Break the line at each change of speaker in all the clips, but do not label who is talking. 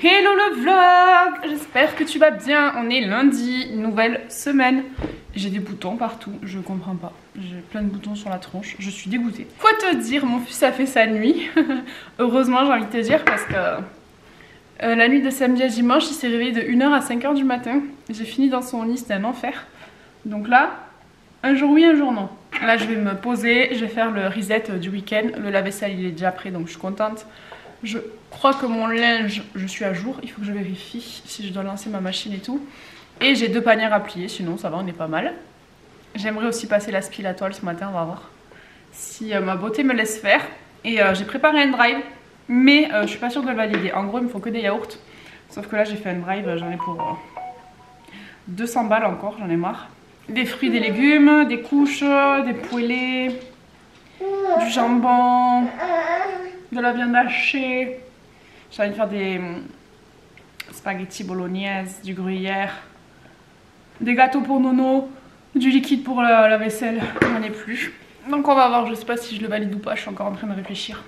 Hello le vlog, j'espère que tu vas bien. On est lundi, nouvelle semaine. J'ai des boutons partout, je comprends pas. J'ai plein de boutons sur la tronche, je suis dégoûtée. Quoi te dire, mon fils a fait sa nuit. Heureusement, j'ai envie de te dire, parce que la nuit de samedi à dimanche, il s'est réveillé de 1h à 5h du matin. J'ai fini dans son lit, c'était un enfer. Donc là, un jour oui, un jour non. Là, je vais me poser, je vais faire le reset du week-end. Le lave-vaisselle, il est déjà prêt, donc je suis contente. Je crois que mon linge, je suis à jour. Il faut que je vérifie si je dois lancer ma machine et tout. Et j'ai 2 panières à plier, sinon ça va, on est pas mal. J'aimerais aussi passer l'aspi la toile ce matin, on va voir si ma beauté me laisse faire. Et j'ai préparé un drive, mais je suis pas sûre de le valider. En gros, il me faut que des yaourts. Sauf que là, j'ai fait un drive, j'en ai pour 200 balles encore, j'en ai marre. Des fruits, des légumes, des couches, des poêlés, du jambon, de la viande hachée. J'ai envie de faire des spaghettis bolognaise, du gruyère, des gâteaux pour Nono, du liquide pour la vaisselle. J'en ai plus. Donc on va voir, je sais pas si je le valide ou pas, je suis encore en train de réfléchir.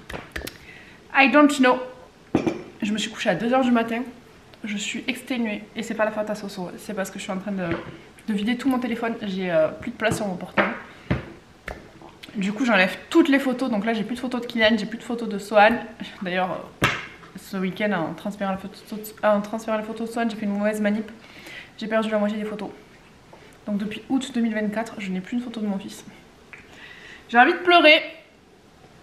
I don't know. Je me suis couchée à 2h du matin. Je suis exténuée et c'est pas la faute à Soso, c'est parce que je suis en train de vider tout mon téléphone. J'ai plus de place sur mon portable. Du coup j'enlève toutes les photos, donc là j'ai plus de photos de Kylian, j'ai plus de photos de Sohan. D'ailleurs ce week-end en transférant la photo de Sohan, j'ai fait une mauvaise manip. J'ai perdu la moitié des photos. Donc depuis août 2024, je n'ai plus une photo de mon fils. J'ai envie de pleurer,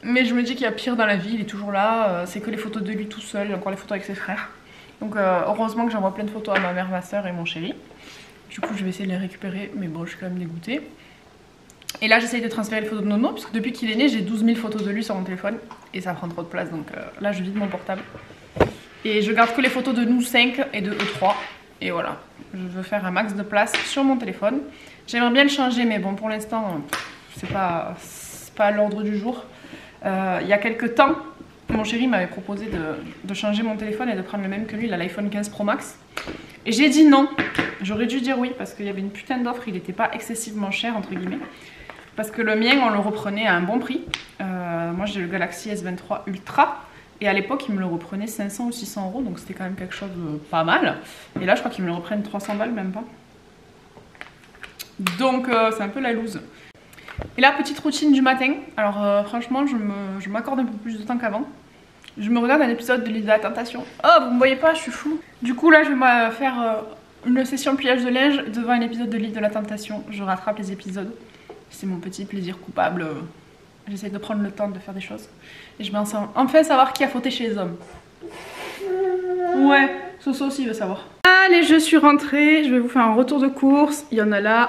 mais je me dis qu'il y a pire dans la vie, il est toujours là. C'est que les photos de lui tout seul, et encore les photos avec ses frères. Donc heureusement que j'envoie plein de photos à ma mère, ma soeur et mon chéri. Du coup je vais essayer de les récupérer, mais bon je suis quand même dégoûtée. Et là j'essaye de transférer les photos de Nono, puisque depuis qu'il est né j'ai 12 000 photos de lui sur mon téléphone. Et ça prend trop de place, donc là je vide mon portable. Et je garde que les photos de nous 5 et de eux 3. Et voilà, je veux faire un max de place sur mon téléphone. J'aimerais bien le changer, mais bon pour l'instant c'est pas à l'ordre du jour. Il y a quelques temps, mon chéri m'avait proposé de changer mon téléphone et de prendre le même que lui, il a l'iPhone 15 Pro Max. Et j'ai dit non, j'aurais dû dire oui parce qu'il y avait une putain d'offre, il n'était pas excessivement cher entre guillemets. Parce que le mien on le reprenait à un bon prix. Moi j'ai le Galaxy S23 Ultra et à l'époque ils me le reprenaient 500 ou 600 euros, donc c'était quand même quelque chose de pas mal. Et là je crois qu'ils me le reprennent 300 balles, même pas. Donc c'est un peu la loose. Et la petite routine du matin, alors franchement je m'accorde un peu plus de temps qu'avant. Je me regarde un épisode de l'île de la tentation. Oh vous me voyez pas, je suis floue. Du coup là je vais me faire une session pliage de linge devant un épisode de l'île de la tentation. Je rattrape les épisodes. C'est mon petit plaisir coupable. J'essaie de prendre le temps de faire des choses. Et je vais enfin savoir qui a fauté chez les hommes. Ouais, Soso aussi veut savoir. Allez, je suis rentrée. Je vais vous faire un retour de course. Il y en a là.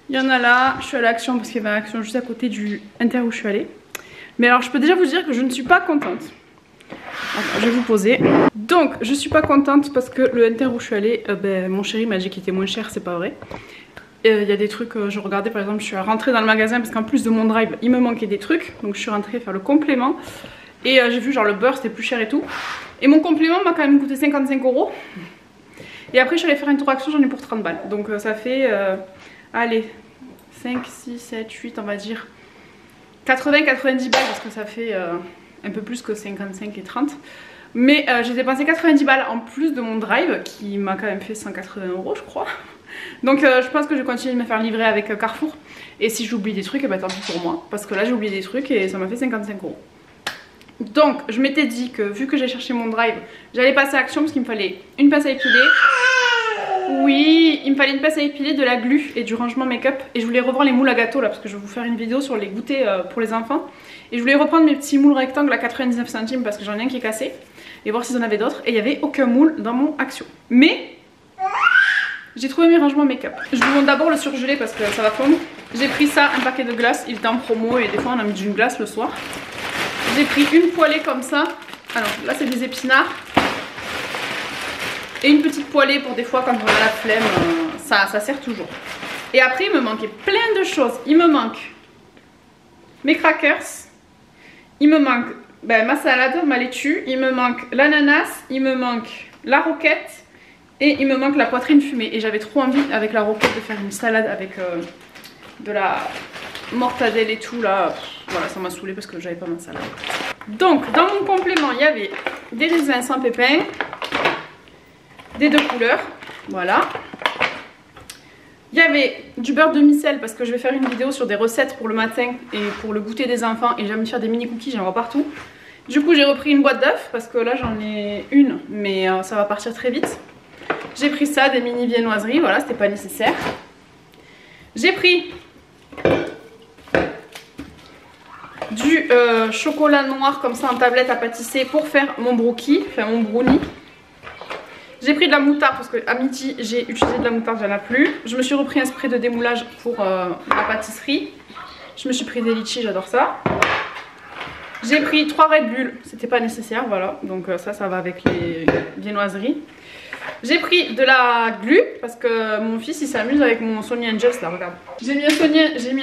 Il y en a là. Je suis allée à l'Action parce qu'il y avait un Action juste à côté du Inter où je suis allée. Mais alors, je peux déjà vous dire que je ne suis pas contente. Attends, je vais vous poser. Donc, je suis pas contente parce que le Inter où je suis allée, mon chéri m'a dit qu'il était moins cher, c'est pas vrai. Il y a des trucs, je regardais par exemple, je suis rentrée dans le magasin parce qu'en plus de mon drive, il me manquait des trucs. Donc je suis rentrée faire le complément. Et j'ai vu genre le beurre c'était plus cher et tout. Et mon complément m'a quand même coûté 55 euros. Et après je suis allée faire une tour Action, j'en ai pour 30 balles. Donc ça fait, allez, 5, 6, 7, 8 on va dire 80-90 balles parce que ça fait un peu plus que 55 et 30. Mais j'ai dépensé 90 balles en plus de mon drive qui m'a quand même fait 180 euros je crois. Donc je pense que je vais continuer de me faire livrer avec Carrefour. Et si j'oublie des trucs, et tant pis pour moi. Parce que là j'ai oublié des trucs et ça m'a fait 55 euros. Donc je m'étais dit que vu que j'ai cherché mon drive, j'allais passer à Action parce qu'il me fallait une pince à épiler. Oui, il me fallait une pince à épiler, de la glu et du rangement make-up. Et je voulais revoir les moules à gâteau là parce que je vais vous faire une vidéo sur les goûters pour les enfants. Et je voulais reprendre mes petits moules rectangles à 99 centimes parce que j'en ai un qui est cassé. Et voir s'ils en avaient d'autres. Et il n'y avait aucun moule dans mon Action. Mais j'ai trouvé mes rangements make-up. Je vous montre d'abord le surgelé parce que ça va fondre. J'ai pris ça, un paquet de glace, il était en promo et des fois on a mis d'une glace le soir. J'ai pris une poêlée comme ça. Alors là c'est des épinards. Et une petite poêlée pour des fois quand on a la flemme, ça sert toujours. Et après il me manquait plein de choses. Il me manque mes crackers. Il me manque ma salade, ma laitue. Il me manque l'ananas. Il me manque la roquette. Et il me manque la poitrine fumée. Et j'avais trop envie avec la roquette de faire une salade avec de la mortadelle et tout là. Voilà, ça m'a saoulée parce que j'avais pas ma salade. Donc dans mon complément il y avait des raisins sans pépins, des deux couleurs. Voilà. Il y avait du beurre demi-sel parce que je vais faire une vidéo sur des recettes pour le matin et pour le goûter des enfants. Et j'aime faire des mini cookies, j'en vois partout. Du coup j'ai repris une boîte d'œufs parce que là j'en ai une mais ça va partir très vite. J'ai pris ça, des mini viennoiseries, voilà, c'était pas nécessaire. J'ai pris du chocolat noir comme ça en tablette à pâtisser pour faire mon brookie, enfin mon brownie. J'ai pris de la moutarde parce qu'à midi j'ai utilisé de la moutarde, il n'y en a plus. Je me suis repris un spray de démoulage pour la pâtisserie. Je me suis pris des litchis, j'adore ça. J'ai pris 3 Red Bull, c'était pas nécessaire, voilà. Donc ça va avec les viennoiseries. J'ai pris de la glu parce que mon fils il s'amuse avec mon Sony Angels là, regarde. J'ai mis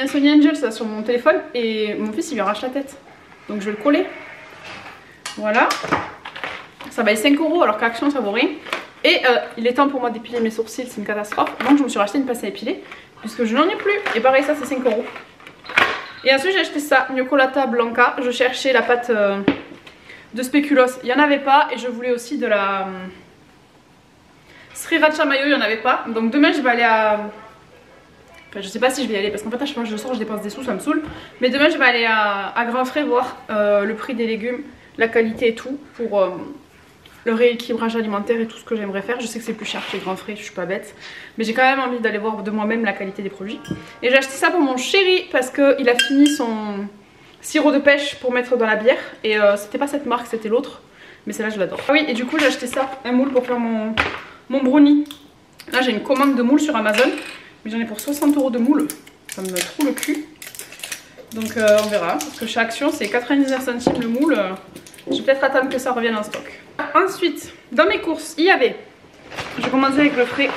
un Sony Angels là sur mon téléphone et mon fils il lui arrache la tête. Donc je vais le coller. Voilà. Ça valait 5 € alors qu'à Action ça vaut rien. Et il est temps pour moi d'épiler mes sourcils, c'est une catastrophe. Donc je me suis racheté une pince à épiler puisque je n'en ai plus. Et pareil ça c'est 5 €. Et ensuite j'ai acheté ça, Gnoccolata Blanca. Je cherchais la pâte de spéculoos, il n'y en avait pas. Et je voulais aussi de la Sriracha Mayo, il n'y en avait pas. Donc demain je vais aller à... Enfin je sais pas si je vais y aller parce qu'en fait à chaque fois que je sors je dépense des sous, ça me saoule. Mais demain je vais aller à Grand Frais voir le prix des légumes, la qualité et tout pour le rééquilibrage alimentaire et tout ce que j'aimerais faire. Je sais que c'est plus cher chez Grand Frais, je suis pas bête. Mais j'ai quand même envie d'aller voir de moi-même la qualité des produits. Et j'ai acheté ça pour mon chéri parce qu'il a fini son sirop de pêche pour mettre dans la bière. Et c'était pas cette marque, c'était l'autre. Mais celle-là je l'adore. Ah oui, et du coup j'ai acheté ça, un moule pour faire mon brownie. Là j'ai une commande de moule sur Amazon. Mais j'en ai pour 60 € de moule. Ça me trouve le cul. Donc on verra. Parce que chez Action c'est 99 centimes le moule. Je vais peut-être attendre que ça revienne en stock. Ensuite, dans mes courses, il y avait... Je vais commencer avec le frais.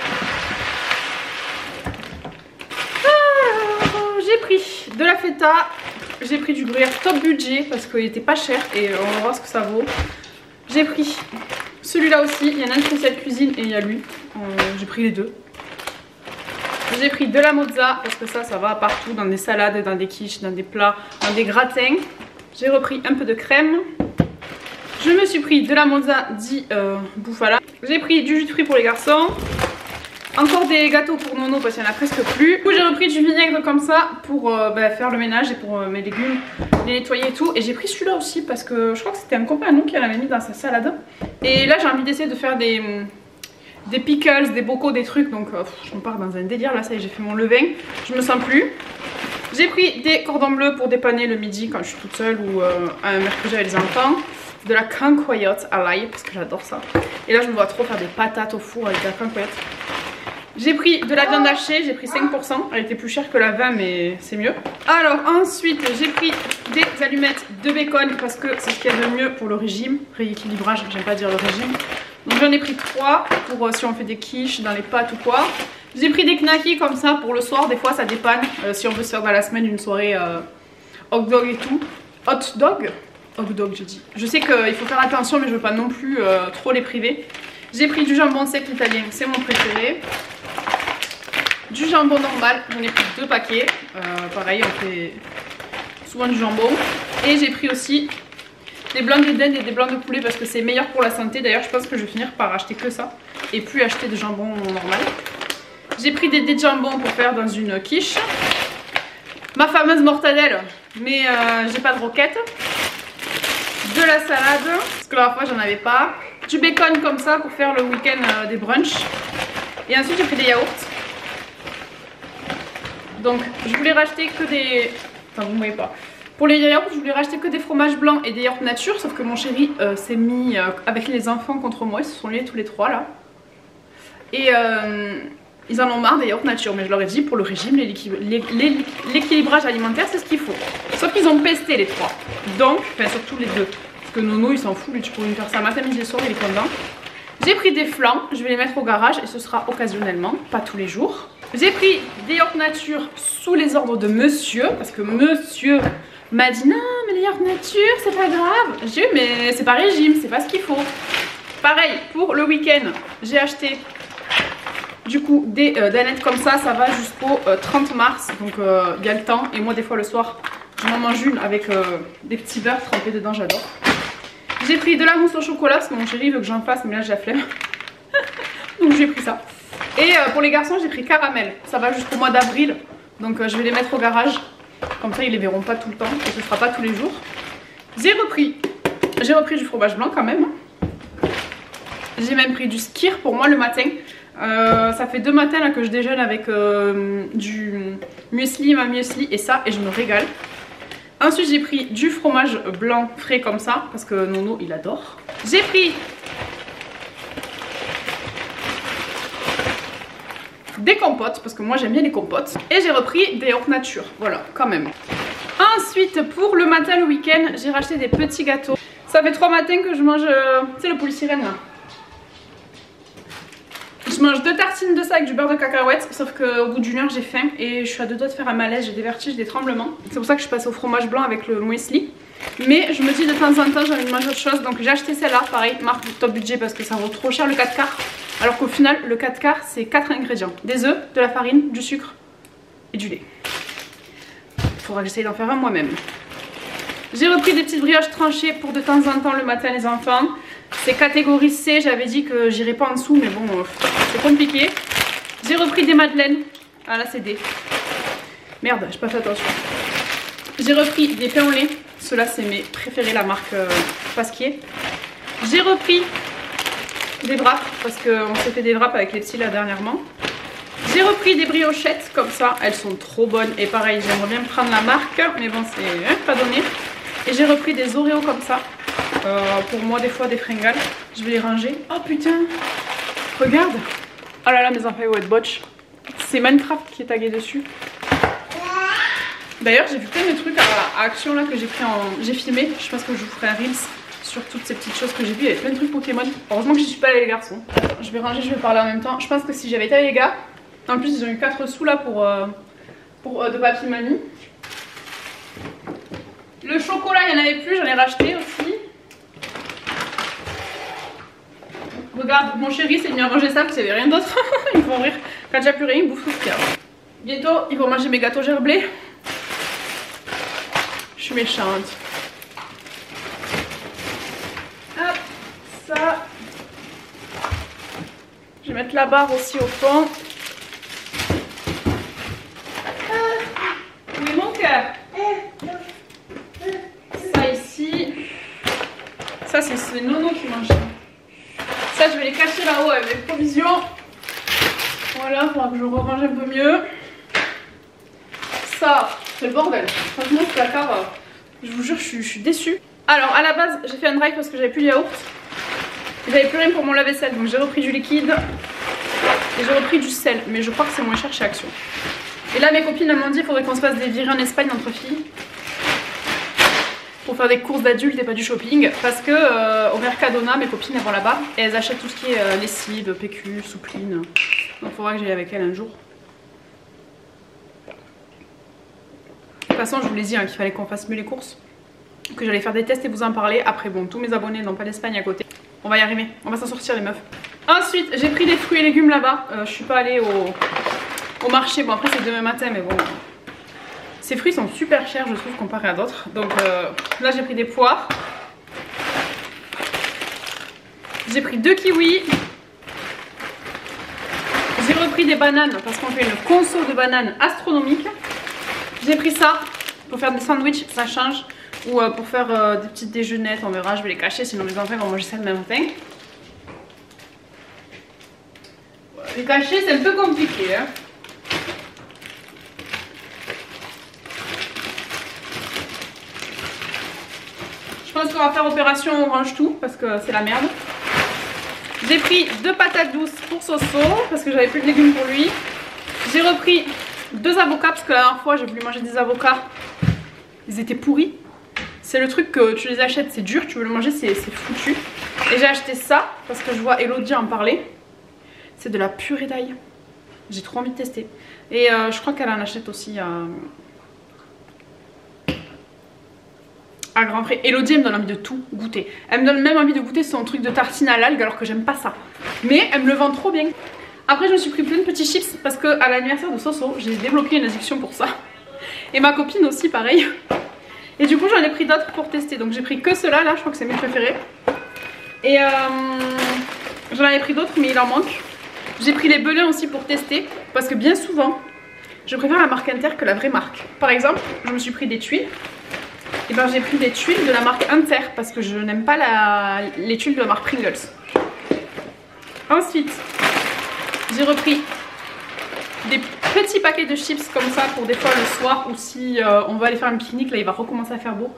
J'ai pris de la feta. J'ai pris du gruyère top budget parce qu'il était pas cher. Et on va voir ce que ça vaut. J'ai pris celui-là aussi. Il y en a un spécial cuisine et il y a lui. J'ai pris les deux. J'ai pris de la mozza parce que ça va partout. Dans des salades, dans des quiches, dans des plats, dans des gratins. J'ai repris un peu de crème. Je me suis pris de la mozza dit bouffala. J'ai pris du jus de fruits pour les garçons. Encore des gâteaux pour Nono parce qu'il n'y en a presque plus. Du coup j'ai repris du vinaigre comme ça pour faire le ménage et pour mes légumes, les nettoyer et tout. Et j'ai pris celui-là aussi parce que je crois que c'était un copain à nous qui l'avait mis dans sa salade. Et là j'ai envie d'essayer de faire des pickles, des bocaux, des trucs. Donc je me pars dans un délire. Là ça y est, j'ai fait mon levain. Je me sens plus. J'ai pris des cordons bleus pour dépanner le midi quand je suis toute seule ou un mercredi avec les enfants. De la cancoyote à l'ail parce que j'adore ça. Et là je me vois trop faire des patates au four avec de la cancoyote. J'ai pris de la viande hachée, j'ai pris 5%. Elle était plus chère que la 20 mais c'est mieux. Alors ensuite j'ai pris des allumettes de bacon parce que c'est ce qu'il y a de mieux pour le régime. Rééquilibrage, j'aime pas dire le régime. Donc j'en ai pris 3 pour si on fait des quiches dans les pâtes ou quoi. J'ai pris des knackis comme ça pour le soir, des fois ça dépanne. Si on veut se faire dans la semaine une soirée hot dog et tout. Hot dog j'ai dit. Je sais qu'il faut faire attention mais je veux pas non plus trop les priver. J'ai pris du jambon sec italien, c'est mon préféré. Du jambon normal, j'en ai pris 2 paquets. Pareil, on fait souvent du jambon. Et j'ai pris aussi des blancs de dinde et des blancs de poulet parce que c'est meilleur pour la santé. D'ailleurs je pense que je vais finir par acheter que ça et plus acheter de jambon normal. J'ai pris des dés de jambon pour faire dans une quiche. Ma fameuse mortadelle, mais j'ai pas de roquette. De la salade, parce que la dernière fois j'en avais pas. Du bacon comme ça pour faire le week-end des brunchs. Et ensuite j'ai pris des yaourts. Donc je voulais racheter que des... Enfin vous ne voyez pas. Pour les yaourts je voulais racheter que des fromages blancs et des yaourts nature. Sauf que mon chéri s'est mis avec les enfants contre moi. Ils se sont liés tous les 3 là. Et ils en ont marre des yaourts nature. Mais je leur ai dit pour le régime, l'équilibrage alimentaire c'est ce qu'il faut. Sauf qu'ils ont pesté les 3. Donc, enfin surtout les 2. Parce que Nono il s'en fout, lui tu pourrais lui faire ça matin, midi et soir, il est content. J'ai pris des flancs, je vais les mettre au garage et ce sera occasionnellement, pas tous les jours. J'ai pris des yaourts nature sous les ordres de monsieur. Parce que monsieur m'a dit non mais les yaourts nature c'est pas grave. J'ai dit mais c'est pas régime, c'est pas ce qu'il faut. Pareil pour le week-end, j'ai acheté du coup des danettes comme ça va jusqu'au 30 mars. Donc il y a le temps et moi des fois le soir je m'en mange une avec des petits beurres trempés dedans, j'adore. J'ai pris de la mousse au chocolat parce que mon chéri veut que j'en fasse mais là j'ai la flemme. Donc j'ai pris ça. Et pour les garçons j'ai pris caramel. Ça va jusqu'au mois d'avril. Donc je vais les mettre au garage. Comme ça ils les verront pas tout le temps et ce sera pas tous les jours. J'ai repris du fromage blanc quand même. J'ai même pris du skyr pour moi le matin. Ça fait 2 matins là, que je déjeune avec du muesli, ma muesli et ça, et je me régale. Ensuite j'ai pris du fromage blanc frais comme ça parce que Nono il adore. J'ai pris des compotes parce que moi j'aime bien les compotes. Et j'ai repris des yaourts nature, voilà quand même. Ensuite pour le matin, le week-end, j'ai racheté des petits gâteaux. Ça fait 3 matins que je mange, tu sais le polysirène là. Je mange 2 tartines de ça avec du beurre de cacahuète, sauf qu'au bout d'une heure j'ai faim et je suis à 2 doigts de faire un malaise, j'ai des vertiges, des tremblements. C'est pour ça que je suis passée au fromage blanc avec le muesli. Mais je me dis de temps en temps j'ai envie de manger autre chose, donc j'ai acheté celle-là, pareil, marque top budget parce que ça vaut trop cher le 4 quarts. Alors qu'au final le 4 quarts c'est 4 ingrédients, des œufs, de la farine, du sucre et du lait. Faudra que j'essaye d'en faire un moi-même. J'ai repris des petites brioches tranchées pour de temps en temps le matin les enfants. C'est catégorie C, j'avais dit que j'irais pas en dessous mais bon c'est compliqué. J'ai repris des madeleines. Ah là c'est D. Merde, j'ai pas fait attention. J'ai repris des pains au lait. Ceux-là c'est mes préférés, la marque Pasquier. J'ai repris des wraps parce qu'on s'est fait des wraps avec les petits là dernièrement. J'ai repris des briochettes comme ça, elles sont trop bonnes. Et pareil, j'aimerais bien prendre la marque mais bon c'est pas donné. Et j'ai repris des Oreos comme ça. Pour moi des fois des fringales. Je vais les ranger. Oh putain, regarde. Oh là là mes enfants vont être botch. C'est Minecraft qui est tagué dessus. D'ailleurs j'ai vu plein de trucs à Action là que j'ai pris j'ai filmé. Je pense que je vous ferai un reels sur toutes ces petites choses que j'ai vues. Il y avait plein de trucs Pokémon. Heureusement que je suis pas allée les garçons. Attends, je vais ranger, je vais parler en même temps. Je pense que si j'avais été avec les gars. En plus ils ont eu 4 sous là pour de papier mamie. Le chocolat il n'y en avait plus, j'en ai racheté aussi. Regarde, mon chéri s'est mis à manger ça parce qu'il n'y avait rien d'autre. Ils vont rire. Quand il n'y a plus rien, il bouffe tout ce qu'il y a. Bientôt, ils vont manger mes gâteaux gerblés. Je suis méchante. Hop, ça. Je vais mettre la barre aussi au fond. Oui, mon cœur. Ça ici. Ça, c'est Nono qui mange. Ça je vais les cacher là-haut avec les provisions. Voilà, il faudra que je rerange un peu mieux. Ça, c'est le bordel. Franchement ce placard, je vous jure je suis déçue. Alors à la base j'ai fait un drive parce que j'avais plus de yaourt. J'avais plus rien pour mon lave-vaisselle, donc j'ai repris du liquide. Et j'ai repris du sel, mais je crois que c'est moins cher chez Action. Et là mes copines m'ont dit qu'il faudrait qu'on se fasse des virées en Espagne entre filles. Pour faire des courses d'adultes et pas du shopping, parce que au Mercadona mes copines elles vont là-bas et elles achètent tout ce qui est lessive, PQ, soupline. Donc il faudra que j'aille avec elles un jour. De toute façon je vous l'ai dit hein, qu'il fallait qu'on fasse mieux les courses, que j'allais faire des tests et vous en parler. Après bon, tous mes abonnés n'ont pas d'Espagne à côté. On va y arriver, on va s'en sortir les meufs. Ensuite j'ai pris des fruits et légumes là-bas. Je suis pas allée au marché, bon après c'est demain matin mais bon. Ces fruits sont super chers je trouve comparé à d'autres. Donc là j'ai pris des poires. J'ai pris 2 kiwis. J'ai repris des bananes parce qu'on fait une conso de bananes astronomique. J'ai pris ça pour faire des sandwichs, ça change. Ou pour faire des petites déjeunettes, on verra, je vais les cacher sinon les enfants vont manger ça demain matin. Les cacher c'est un peu compliqué hein. Je pense qu'on va faire opération on range tout parce que c'est la merde. J'ai pris 2 patates douces pour Soso parce que j'avais plus de légumes pour lui. J'ai repris 2 avocats parce que la dernière fois j'ai voulu manger des avocats. Ils étaient pourris. C'est le truc que tu les achètes, c'est dur, tu veux le manger, c'est foutu. Et j'ai acheté ça parce que je vois Elodie en parler. C'est de la purée d'ail. J'ai trop envie de tester. Et je crois qu'elle en achète aussi à Grand Prix. Elodie elle me donne envie de tout goûter. Elle me donne même envie de goûter son truc de tartine à l'algue alors que j'aime pas ça. Mais elle me le vend trop bien. Après je me suis pris plein de petits chips parce que à l'anniversaire de Soso j'ai débloqué une addiction pour ça. Et ma copine aussi pareil. Et du coup j'en ai pris d'autres pour tester. Donc j'ai pris que ceux-là, là je crois que c'est mes préférés. Et j'en avais pris d'autres mais il en manque. J'ai pris les Belins aussi pour tester parce que bien souvent je préfère la marque Inter que la vraie marque. Par exemple, je me suis pris des tuiles. Et ben j'ai pris des tuiles de la marque Inter parce que je n'aime pas les tuiles de la marque Pringles. Ensuite, j'ai repris des petits paquets de chips comme ça pour des fois le soir ou si on va aller faire un pique-nique. Là il va recommencer à faire beau.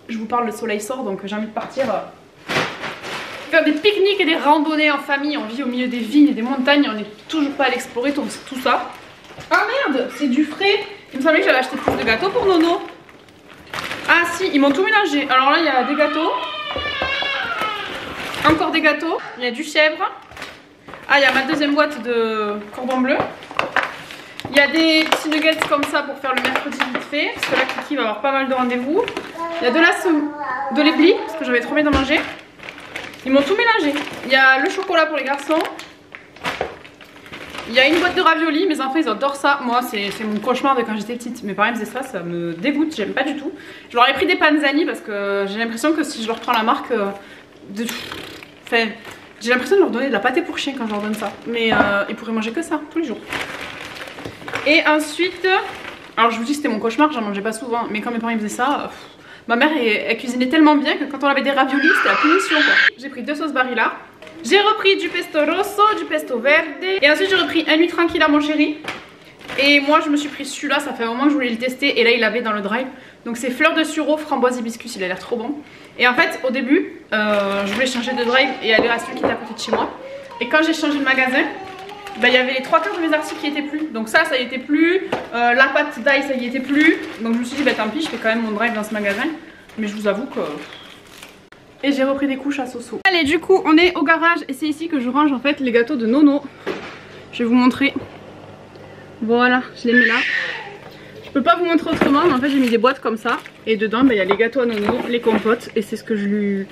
Je vous parle, le soleil sort donc j'ai envie de partir faire des pique-niques et des randonnées en famille. On vit au milieu des vignes et des montagnes, on n'est toujours pas à l'explorer tout ça. Ah merde, c'est du frais. Il me semblait que j'allais acheter plus de gâteaux pour Nono. Ah si, ils m'ont tout mélangé. Alors là il y a des gâteaux, encore des gâteaux, il y a du chèvre. Ah il y a ma deuxième boîte de cordon bleu. Il y a des petits nuggets comme ça pour faire le mercredi vite fait. Parce que là Kiki va avoir pas mal de rendez-vous. Il y a de l'éblis parce que j'avais trop envie d'en manger. Ils m'ont tout mélangé. Il y a le chocolat pour les garçons. Il y a une boîte de raviolis, mes enfants ils adorent ça. Moi c'est mon cauchemar de quand j'étais petite. Mes parents faisaient ça, ça me dégoûte, j'aime pas du tout. Je leur ai pris des panzani parce que j'ai l'impression que si je leur prends la marque j'ai l'impression de leur donner de la pâtée pour chien quand je leur donne ça. Mais ils pourraient manger que ça tous les jours. Et ensuite, alors je vous dis c'était mon cauchemar, j'en mangeais pas souvent. Mais quand mes parents ils faisaient ça, ma mère elle cuisinait tellement bien que quand on avait des raviolis c'était la punition quoi. J'ai pris 2 sauces Barilla. J'ai repris du pesto rosso, du pesto verde. Et ensuite j'ai repris un nuit tranquille à mon chéri. Et moi je me suis pris celui-là, ça fait un moment que je voulais le tester. Et là il l'avait dans le drive. Donc c'est fleur de sureau, framboise hibiscus, il a l'air trop bon. Et en fait au début je voulais changer de drive et aller à celui qui était à côté de chez moi. Et quand j'ai changé de magasin, il y avait les 3/4 de mes articles qui étaient plus. Donc ça y était plus. La pâte d'ail ça y était plus. Donc je me suis dit tant pis, je fais quand même mon drive dans ce magasin. Mais je vous avoue que... Et j'ai repris des couches à Soso. Allez du coup on est au garage et c'est ici que je range en fait les gâteaux de Nono. Je vais vous montrer. Voilà, je les mets là. Je peux pas vous montrer autrement mais en fait j'ai mis des boîtes comme ça. Et dedans il y a les gâteaux à Nono, les compotes. Et c'est ce que je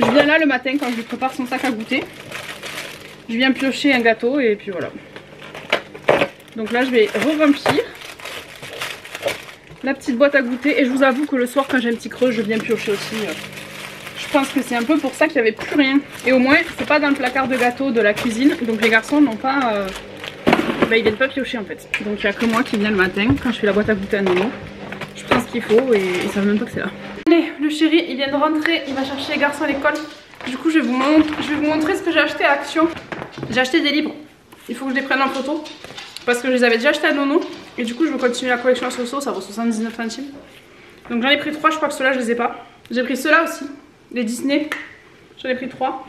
viens là le matin quand je lui prépare son sac à goûter. Je viens piocher un gâteau et puis voilà. Donc là je vais re-remplir la petite boîte à goûter. Et je vous avoue que le soir quand j'ai un petit creux je viens piocher aussi. Je pense que c'est un peu pour ça qu'il n'y avait plus rien. Et au moins c'est pas dans le placard de gâteau de la cuisine. Donc les garçons n'ont pas... ils viennent pas piocher en fait. Donc il n'y a que moi qui viens le matin quand je fais la boîte à goûter à Nono. Je prends ce qu'il faut et ils savent même pas que c'est là. Allez, le chéri il vient de rentrer, il va chercher les garçons à l'école. Du coup je vais vous montrer ce que j'ai acheté à Action. J'ai acheté des livres. Il faut que je les prenne en photo. Parce que je les avais déjà achetés à Nono. Et du coup je veux continuer la collection à Soso, ça vaut 79 centimes. Donc j'en ai pris 3, je crois que ceux-là je les ai pas. J'ai pris ceux-là aussi. Les Disney, j'en ai pris 3.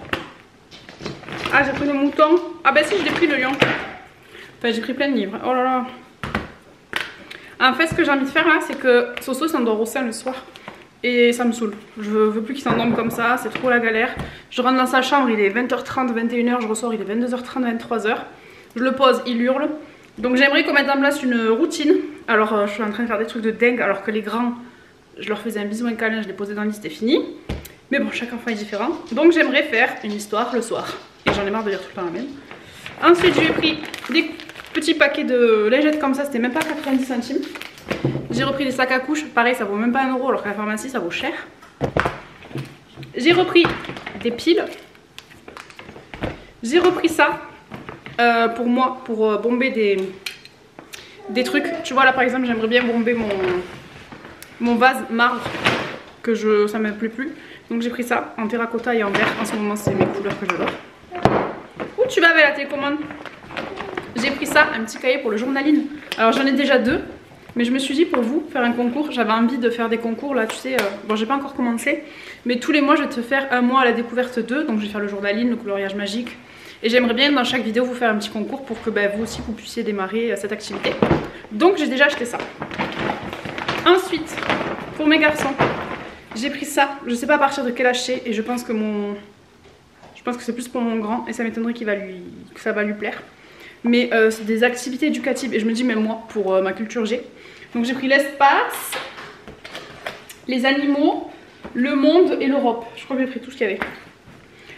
Ah j'ai pris le mouton. Ah bah si je l'ai pris le lion. Enfin j'ai pris plein de livres. Oh là là. En fait ce que j'ai envie de faire là c'est que Soso s'endort au sein le soir. Et ça me saoule. Je veux plus qu'il s'endorme comme ça, c'est trop la galère. Je rentre dans sa chambre, il est 20h30, 21h, je ressors, il est 22h30, 23h. Je le pose, il hurle. Donc j'aimerais qu'on mette en place une routine. Alors je suis en train de faire des trucs de dingue alors que les grands, je leur faisais un bisou, un câlin, je les posais dans le lit, c'était fini. Mais bon, chaque enfant est différent. Donc j'aimerais faire une histoire le soir. Et j'en ai marre de lire tout le temps la même. Ensuite j'ai pris des petits paquets de lingettes comme ça, c'était même pas 90 centimes. J'ai repris des sacs à couches, pareil ça vaut même pas 1 € alors qu'à la pharmacie ça vaut cher. J'ai repris des piles. J'ai repris ça pour moi, pour bomber des trucs. Tu vois là par exemple j'aimerais bien bomber mon vase marbre que ça ne me plaît plus. Donc j'ai pris ça en terracotta et en vert. En ce moment c'est mes couleurs que j'adore. Où tu vas avec la télécommande? J'ai pris ça, un petit cahier pour le journaling. Alors j'en ai déjà 2. Mais je me suis dit pour vous faire un concours, j'avais envie de faire des concours là tu sais, bon j'ai pas encore commencé. Mais tous les mois je vais te faire un mois à la découverte 2. Donc je vais faire le journaling, le coloriage magique. Et j'aimerais bien dans chaque vidéo vous faire un petit concours pour que vous aussi vous puissiez démarrer cette activité. Donc j'ai déjà acheté ça. Ensuite, pour mes garçons, j'ai pris ça. Je sais pas à partir de quel âge c'est et je pense que c'est plus pour mon grand et ça m'étonnerait que ça va lui plaire. Mais c'est des activités éducatives et je me dis même moi pour ma culture G. Donc j'ai pris l'espace, les animaux, le monde et l'Europe. Je crois que j'ai pris tout ce qu'il y avait.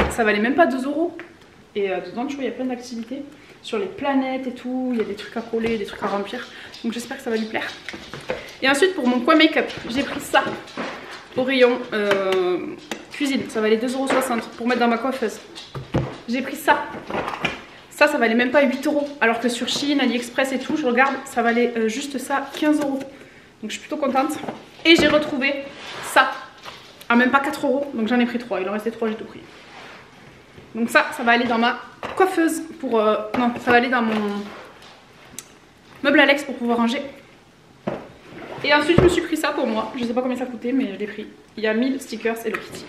Ça valait même pas 2 €. Et dedans tu vois il y a plein d'activités sur les planètes et tout. Il y a des trucs à coller, des trucs à remplir. Donc j'espère que ça va lui plaire. Et ensuite pour mon coin make-up, j'ai pris ça au rayon cuisine. Ça valait 2,60 € pour mettre dans ma coiffeuse. J'ai pris ça. Ça valait même pas 8 €. Alors que sur Shein, AliExpress et tout, je regarde, ça valait juste ça, 15 €. Donc je suis plutôt contente. Et j'ai retrouvé ça à même pas 4 €. Donc j'en ai pris 3. Il en restait 3, j'ai tout pris. Donc ça va aller dans ma coiffeuse pour... non, ça va aller dans mon meuble Alex pour pouvoir ranger. Et ensuite je me suis pris ça pour moi. Je sais pas combien ça coûtait mais je l'ai pris. Il y a 1000 stickers Hello Kitty.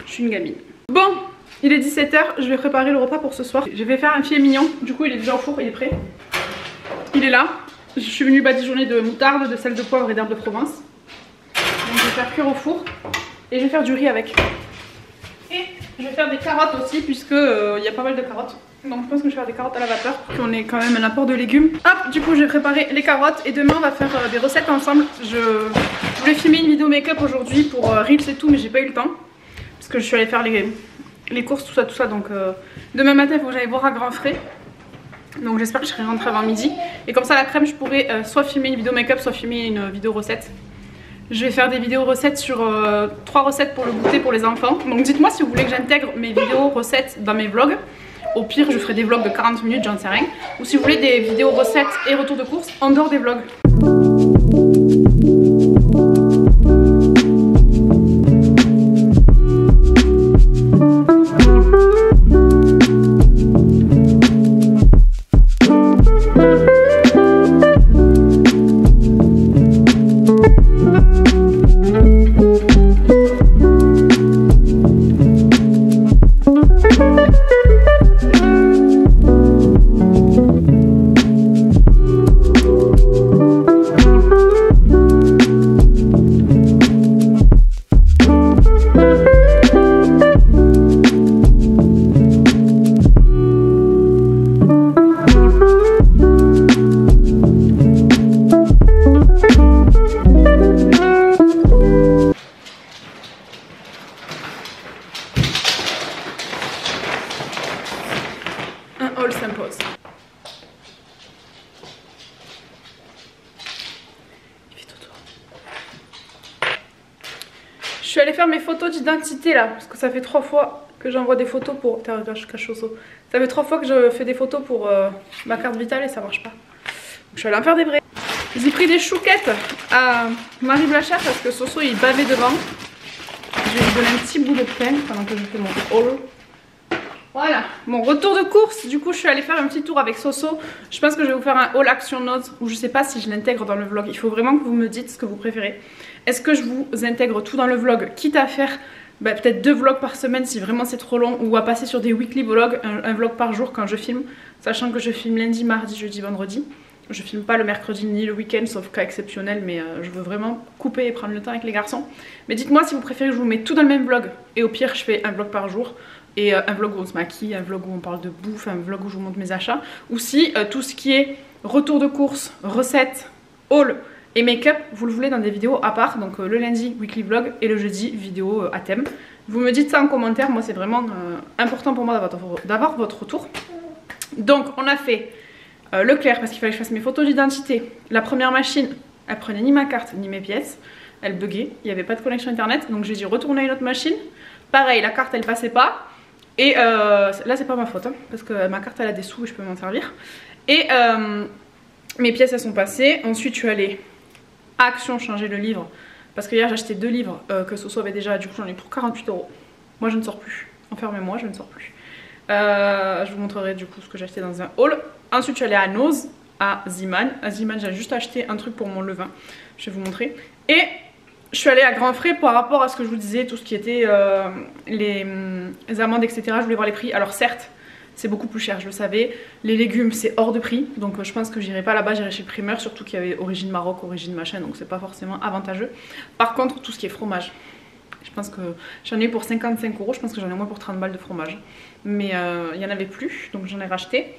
Je suis une gamine. Bon, il est 17 h, je vais préparer le repas pour ce soir. Je vais faire un filet mignon. Du coup il est déjà au four, il est prêt. Il est là. Je suis venue badigeonner de moutarde, de sel de poivre et d'herbe de Provence. Donc je vais faire cuire au four. Et je vais faire du riz avec. Et je vais faire des carottes aussi puisque il y a pas mal de carottes. Donc je pense que je vais faire des carottes à la vapeur pour qu'on ait quand même un apport de légumes. Hop, du coup je vais préparer les carottes et demain on va faire des recettes ensemble. Je voulais filmer une vidéo make-up aujourd'hui pour Reels et tout mais j'ai pas eu le temps. Parce que je suis allée faire les courses, tout ça. Donc demain matin il faut que j'aille voir à Grand Frais. Donc j'espère que je serai rentrée avant midi. Et comme ça l'après-midi je pourrai soit filmer une vidéo make-up, soit filmer une vidéo recette. Je vais faire des vidéos recettes sur 3 recettes pour le goûter pour les enfants. Donc dites-moi si vous voulez que j'intègre mes vidéos recettes dans mes vlogs. Au pire je ferai des vlogs de 40 minutes, j'en sais rien. Ou si vous voulez des vidéos recettes et retour de course en dehors des vlogs. Je suis allée faire mes photos d'identité là, parce que ça fait 3 fois que j'envoie des photos pour... Je cache au saut. Ça fait 3 fois que je fais des photos pour ma carte vitale et ça marche pas. Donc, je suis allée en faire des vrais. J'ai pris des chouquettes à Marie Blachère parce que Soso il bavait devant. Je vais lui donner un petit bout de pain pendant que je fais mon haul. Voilà, mon retour de course. Du coup je suis allée faire un petit tour avec Soso. Je pense que je vais vous faire un haul action notes ou je sais pas si je l'intègre dans le vlog. Il faut vraiment que vous me dites ce que vous préférez. Est-ce que je vous intègre tout dans le vlog, quitte à faire peut-être 2 vlogs par semaine si vraiment c'est trop long, ou à passer sur des weekly vlogs, un vlog par jour quand je filme, sachant que je filme lundi, mardi, jeudi, vendredi. Je filme pas le mercredi ni le week-end sauf cas exceptionnel, mais je veux vraiment couper et prendre le temps avec les garçons. Mais dites-moi si vous préférez que je vous mette tout dans le même vlog, et au pire je fais un vlog par jour. Et un vlog où on se maquille, un vlog où on parle de bouffe, un vlog où je vous montre mes achats. Ou si tout ce qui est retour de course, recettes, haul et make-up, vous le voulez dans des vidéos à part. Donc le lundi, weekly vlog, et le jeudi, vidéo à thème. Vous me dites ça en commentaire, moi c'est vraiment important pour moi d'avoir votre retour. Donc on a fait Leclerc parce qu'il fallait que je fasse mes photos d'identité. La première machine, elle prenait ni ma carte ni mes pièces. Elle buguait, il n'y avait pas de connexion internet. Donc j'ai dû retourner à une autre machine. Pareil, la carte elle passait pas. Et là c'est pas ma faute hein, parce que ma carte elle a des sous et je peux m'en servir. Et mes pièces elles sont passées. Ensuite je suis allée à Action changer le livre. Parce que hier j'ai acheté 2 livres que Soso avait déjà. Du coup j'en ai pour 48 €. Moi je ne sors plus. Enfermez-moi, je ne sors plus. Je vous montrerai du coup ce que j'ai acheté dans un haul. Ensuite je suis allée à Noz, à Ziman. À Ziman j'ai juste acheté un truc pour mon levain. Je vais vous montrer. Et je suis allée à Grand Frais par rapport à ce que je vous disais, tout ce qui était les amandes, etc. Je voulais voir les prix. Alors certes, c'est beaucoup plus cher, je le savais. Les légumes, c'est hors de prix. Donc je pense que j'irai pas là-bas, j'irai chez le primeur. Surtout qu'il y avait origine Maroc, origine machin. Donc c'est pas forcément avantageux. Par contre, tout ce qui est fromage, je pense que j'en ai eu pour 55 €. Je pense que j'en ai moins pour 30 balles de fromage. Mais il n'y en avait plus, donc j'en ai racheté.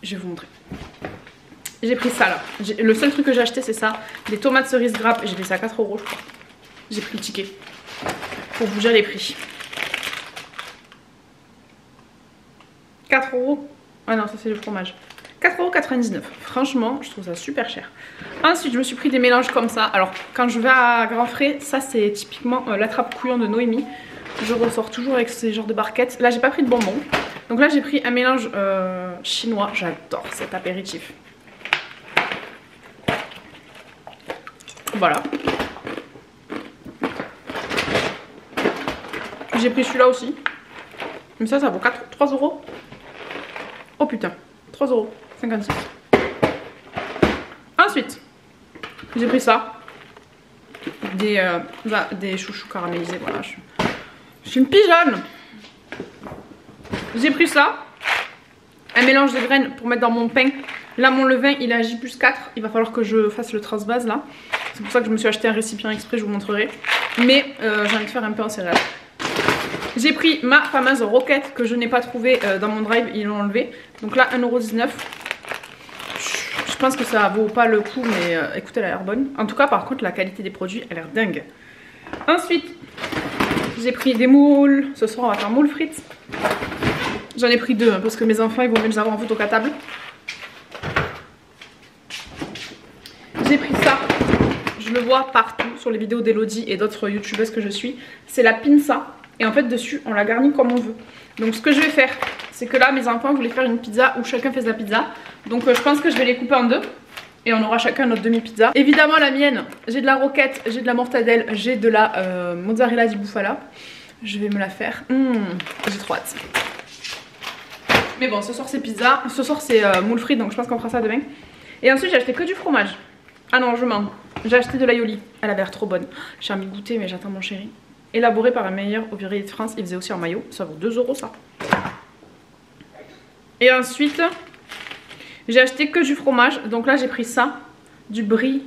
Je vais vous montrer. J'ai pris ça là. Le seul truc que j'ai acheté, c'est ça. Des tomates cerises grappes. J'ai pris ça à 4 € je crois. J'ai pris le ticket pour vous dire les prix. 4 €. Ah non, ça c'est le fromage. 4,99 €. Franchement, je trouve ça super cher. Ensuite, je me suis pris des mélanges comme ça. Alors, quand je vais à Grand Frais, ça c'est typiquement l'attrape-couillon de Noémie. Je ressors toujours avec ces genres de barquettes. Là, j'ai pas pris de bonbons. Donc là j'ai pris un mélange chinois, j'adore cet apéritif. Voilà. J'ai pris celui-là aussi. Mais ça vaut 3 euros. Oh putain, 3,56 €. Ensuite, j'ai pris ça. Des chouchous caramélisés, voilà. Je suis une pigeonne. J'ai pris ça. Un mélange de graines pour mettre dans mon pain. Là, mon levain, il est à J+4. Il va falloir que je fasse le transvase là. C'est pour ça que je me suis acheté un récipient exprès, je vous montrerai. Mais j'ai envie de faire un peu en céréales. J'ai pris ma fameuse roquette que je n'ai pas trouvée dans mon drive, ils l'ont enlevée. Donc là, 1,19 €. Je pense que ça vaut pas le coup, mais écoutez, elle a l'air bonne. En tout cas, par contre, la qualité des produits a l'air dingue. Ensuite, j'ai pris des moules. Ce soir, on va faire moules frites. J'en ai pris 2 hein, parce que mes enfants, ils vont mieux les avoir en photo qu'à table. J'ai pris ça. Je le vois partout sur les vidéos d'Elodie et d'autres youtubeuses que je suis. C'est la pinza. Et en fait dessus on la garnit comme on veut. Donc ce que je vais faire, c'est que là mes enfants voulaient faire une pizza où chacun fait sa pizza. Donc je pense que je vais les couper en 2. Et on aura chacun notre demi-pizza. Évidemment la mienne, j'ai de la roquette, j'ai de la mortadelle, j'ai de la mozzarella di bufala. Je vais me la faire. J'ai trop hâte. Mais bon, ce soir c'est pizza. Ce soir c'est moules frites, donc je pense qu'on fera ça demain. Et ensuite j'ai acheté que du fromage. Ah non, je mens. J'ai acheté de l'aioli. Elle avait l'air trop bonne. J'ai envie de goûter mais j'attends mon chéri. Élaboré par un meilleur ouvrier de France, il faisait aussi en maillot, ça vaut 2 € ça. Et ensuite, j'ai acheté que du fromage, donc là j'ai pris ça, du brie,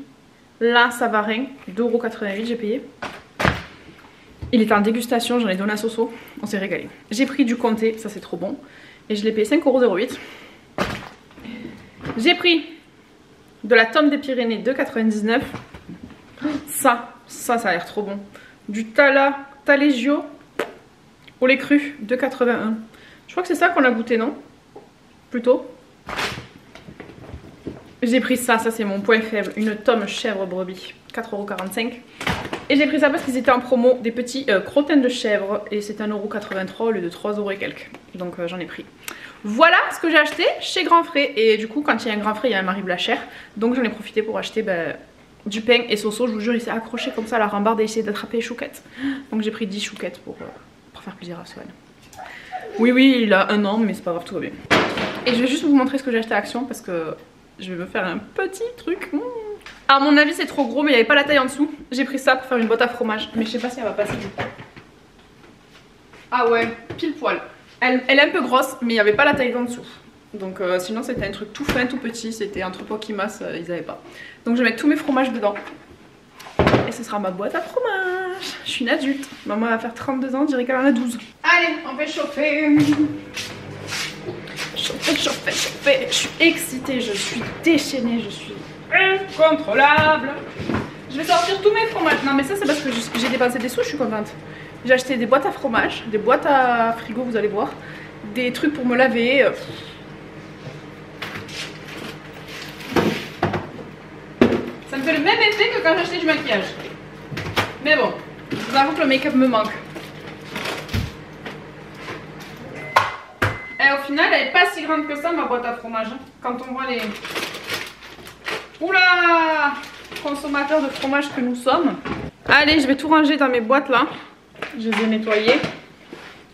la Savarin, 2,88 € j'ai payé. Il était en dégustation, j'en ai donné à Soso, on s'est régalé. J'ai pris du comté, ça c'est trop bon, et je l'ai payé 5,08 €. J'ai pris de la tome des Pyrénées, 2,99 €. Ça a l'air trop bon. Du Taleggio au lait cru, 2,81 €. Je crois que c'est ça qu'on a goûté, non? Plutôt. J'ai pris ça c'est mon point faible, une tome chèvre brebis, 4,45 €. Et j'ai pris ça parce qu'ils étaient en promo, des petits crottins de chèvre, et c'était 1,83 € au lieu de 3 € et quelques. Donc j'en ai pris. Voilà ce que j'ai acheté chez Grand Frais. Et du coup, quand il y a un Grand Frais, il y a un Marie Blachère. Donc j'en ai profité pour acheter du pain. Et Soso, je vous jure, il s'est accroché comme ça à la rambarde et essayé d'attraper les chouquettes. Donc j'ai pris 10 chouquettes pour faire plaisir à Swan. Oui, il a 1 an, mais c'est pas grave, tout va bien. Et je vais juste vous montrer ce que j'ai acheté à Action parce que je vais me faire un petit truc. À mon avis, c'est trop gros, mais il n'y avait pas la taille en dessous. J'ai pris ça pour faire une boîte à fromage, mais je sais pas si elle va passer du coup. Ah ouais, pile poil. Elle est un peu grosse, mais il n'y avait pas la taille en dessous. Donc sinon c'était un truc tout fin, tout petit, c'était entre Pokimas, ils n'avaient pas. Donc je vais mettre tous mes fromages dedans. Et ce sera ma boîte à fromage. Je suis une adulte. Maman va faire 32 ans, je dirais qu'elle en a 12. Allez, on va chauffer. Chauffer. Je suis excitée, je suis déchaînée, je suis incontrôlable. Je vais sortir tous mes fromages. Non mais ça c'est parce que j'ai dépensé des sous, je suis contente. J'ai acheté des boîtes à fromage, des boîtes à frigo, vous allez voir. Des trucs pour me laver. Ça me fait le même effet que quand j'achetais du maquillage. Mais bon, je vous avoue que le make-up me manque. Et au final, elle n'est pas si grande que ça, ma boîte à fromage. Hein, quand on voit les... Oula! Consommateurs de fromage que nous sommes. Allez, je vais tout ranger dans mes boîtes là. Je les ai nettoyées.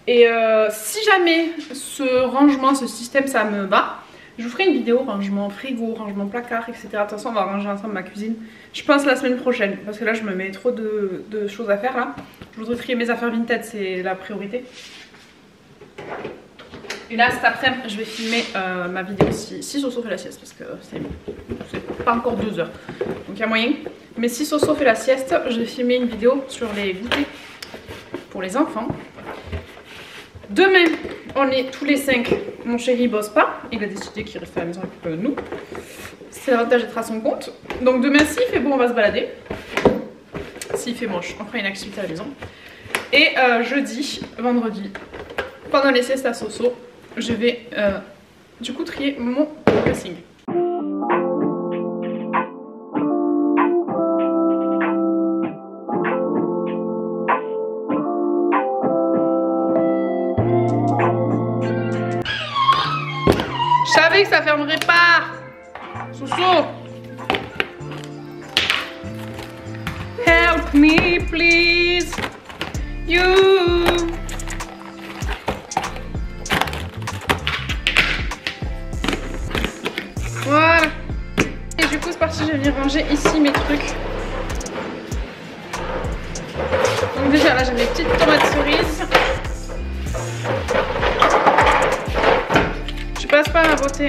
Et si jamais ce rangement, ce système, ça me va, je vous ferai une vidéo rangement frigo, rangement placard, etc. De toute façon, on va ranger ensemble ma cuisine. Je pense la semaine prochaine, parce que là, je me mets trop de choses à faire là. Je voudrais trier mes affaires vintage, c'est la priorité. Et là, cet après-midi, je vais filmer ma vidéo si Soso fait la sieste, parce que c'est pas encore 2 heures. Donc il y a moyen. Mais si Soso fait la sieste, je vais filmer une vidéo sur les goûters pour les enfants. Demain, on est tous les 5. Mon chéri bosse pas. Il a décidé qu'il restait à la maison avec nous. C'est l'avantage d'être à son compte. Donc demain, s'il fait beau, on va se balader. S'il fait moche, on fera une activité à la maison. Et jeudi, vendredi, pendant les siestes à Soso, je vais du coup trier mon dressing. savais que ça fermerait pas. Soso. Help me please. You. Voilà. Et du coup c'est parti, je vais venir ranger ici mes trucs. Donc déjà là j'ai mes petites tomates cerises. Je passe pas ma beauté.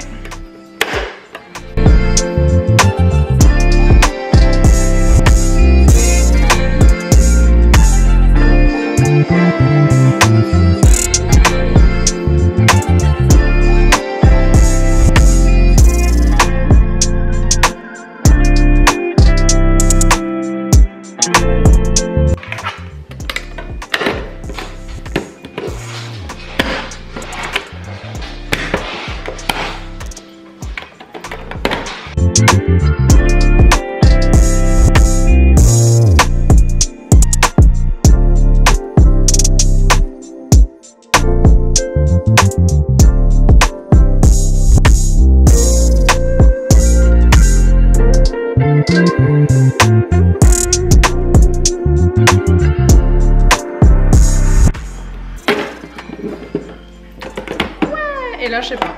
Et là, je sais pas.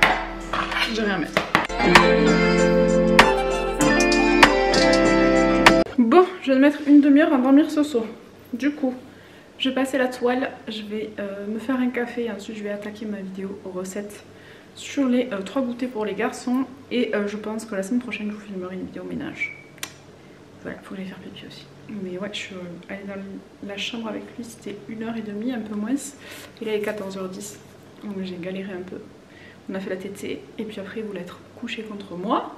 Je vais rien mettre. Bon, je vais mettre une demi-heure à dormir Soso. Du coup, je vais passer la toile. Je vais me faire un café. Et ensuite, je vais attaquer ma vidéo recette sur les 3 goûters pour les garçons. Et je pense que la semaine prochaine, je vous filmerai une vidéo ménage. Voilà, faut que j'aille faire pipi aussi. Mais ouais, je suis allée dans la chambre avec lui. C'était 1h30, un peu moins. Et là, il est 14h10. Donc j'ai galéré un peu. On a fait la tétée et puis après il voulait être couché contre moi.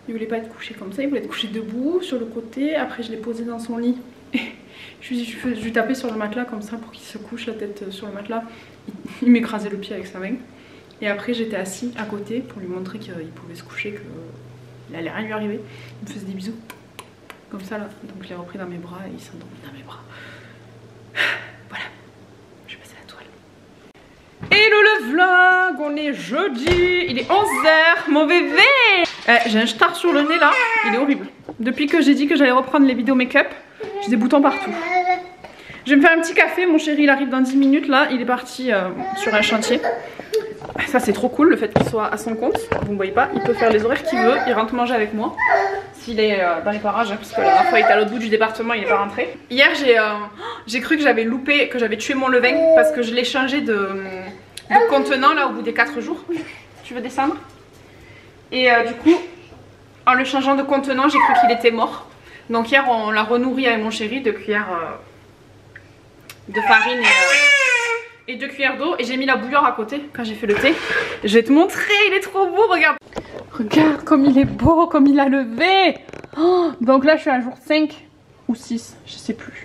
Il voulait pas être couché comme ça, il voulait être couché debout sur le côté. Après je l'ai posé dans son lit. Et je lui tapais sur le matelas comme ça pour qu'il se couche la tête sur le matelas. Il m'écrasait le pied avec sa main. Et après j'étais assis à côté pour lui montrer qu'il pouvait se coucher, qu'il allait rien lui arriver. Il me faisait des bisous comme ça là. Donc je l'ai repris dans mes bras et il s'est endormi dans mes bras. Voilà, je vais passer la toile. Hello le vlog, on est jeudi, il est 11h, mon bébé. J'ai un star sur le nez là, il est horrible. Depuis que j'ai dit que j'allais reprendre les vidéos make-up, j'ai des boutons partout. Je vais me faire un petit café, mon chéri il arrive dans 10 minutes là, il est parti sur un chantier. Ça c'est trop cool le fait qu'il soit à son compte, vous ne voyez pas, il peut faire les horaires qu'il veut, il rentre manger avec moi. S'il est dans les parages, hein, parce que la dernière fois il était à l'autre bout du département, il n'est pas rentré. Hier j'ai cru que j'avais loupé, que j'avais tué mon levain parce que je l'ai changé de contenant là au bout des 4 jours. Tu veux descendre? Et du coup, en le changeant de contenant, j'ai cru qu'il était mort. Donc hier on l'a renourri avec mon chéri, 2 cuillères de farine et 2 cuillères d'eau. Et j'ai mis la bouilloire à côté quand j'ai fait le thé. Je vais te montrer, il est trop beau, regarde. Regarde comme il est beau, comme il a levé. Oh, donc là je suis à jour 5 ou 6, je sais plus.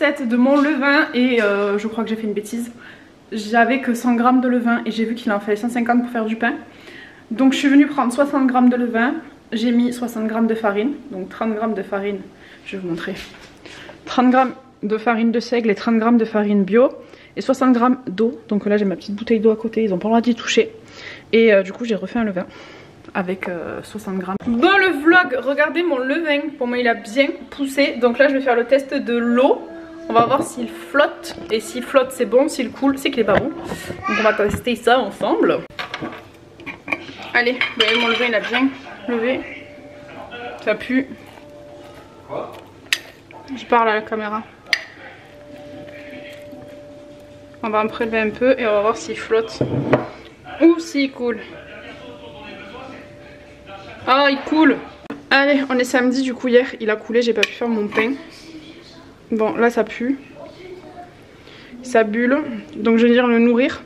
recette de mon levain et je crois que j'ai fait une bêtise. J'avais que 100 g de levain et j'ai vu qu'il en fallait 150 pour faire du pain. Donc je suis venue prendre 60 g de levain, j'ai mis 60 g de farine, donc 30 g de farine, je vais vous montrer. 30 g de farine de seigle et 30 g de farine bio et 60 g d'eau. Donc là j'ai ma petite bouteille d'eau à côté, ils n'ont pas le droit d'y toucher. Et du coup j'ai refait un levain avec 60 g. Dans le vlog, regardez mon levain, pour moi il a bien poussé. Donc là je vais faire le test de l'eau. On va voir s'il flotte. Et s'il flotte c'est bon, s'il coule c'est qu'il est pas bon. Donc on va tester ça ensemble. Allez, vous voyez mon levain il a bien levé. Ça pue. Je parle à la caméra. On va en prélever un peu et on va voir s'il flotte ou s'il coule. Ah, il coule. Allez, on est samedi, du coup hier il a coulé, j'ai pas pu faire mon pain. Bon, là ça pue. Ça bulle. Donc je vais venir le nourrir.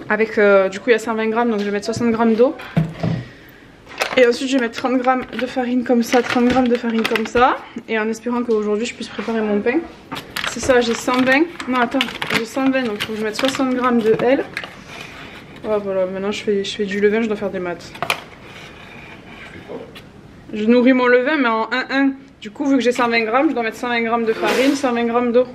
Avec, du coup il y a 120 g, donc je vais mettre 60 g d'eau. Et ensuite je vais mettre 30 g de farine comme ça, 30 g de farine comme ça. Et en espérant qu'aujourd'hui je puisse préparer mon pain. C'est ça, j'ai 120. Non attends, j'ai 120, donc il faut que je mette 60 g de L. Oh, voilà, maintenant je fais du levain, je dois faire des maths. Je nourris mon levain mais en 1-1. Du coup vu que j'ai 120 g, je dois mettre 120 g de farine, 120 g d'eau.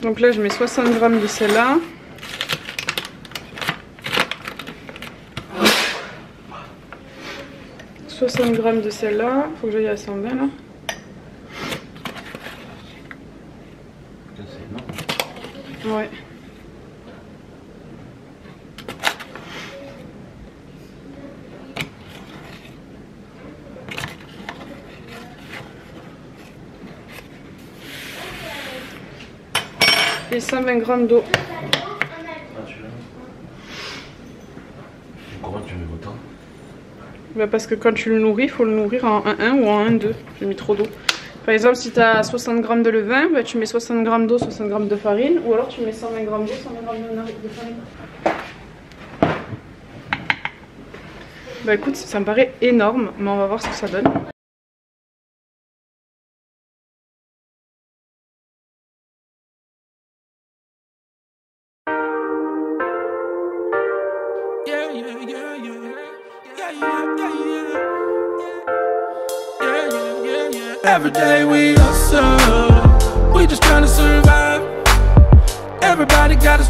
Donc là je mets 60 g de celle-là. « 60 g de celle-là. Faut que j'aille à 120 là. Ouais. Et 120 g d'eau.
Comment tu mets autant?
Bah parce que quand tu le nourris, il faut le nourrir en 1-1 ou en 1-2. J'ai mis trop d'eau. Par exemple, si tu as 60 g de levain, bah, tu mets 60 g d'eau, 60 g de farine. Ou alors tu mets 120 g d'eau, 120 g de farine. Bah écoute, ça me paraît énorme, mais on va voir ce que ça donne.
Every day we hustle, we just trying to survive. Everybody got a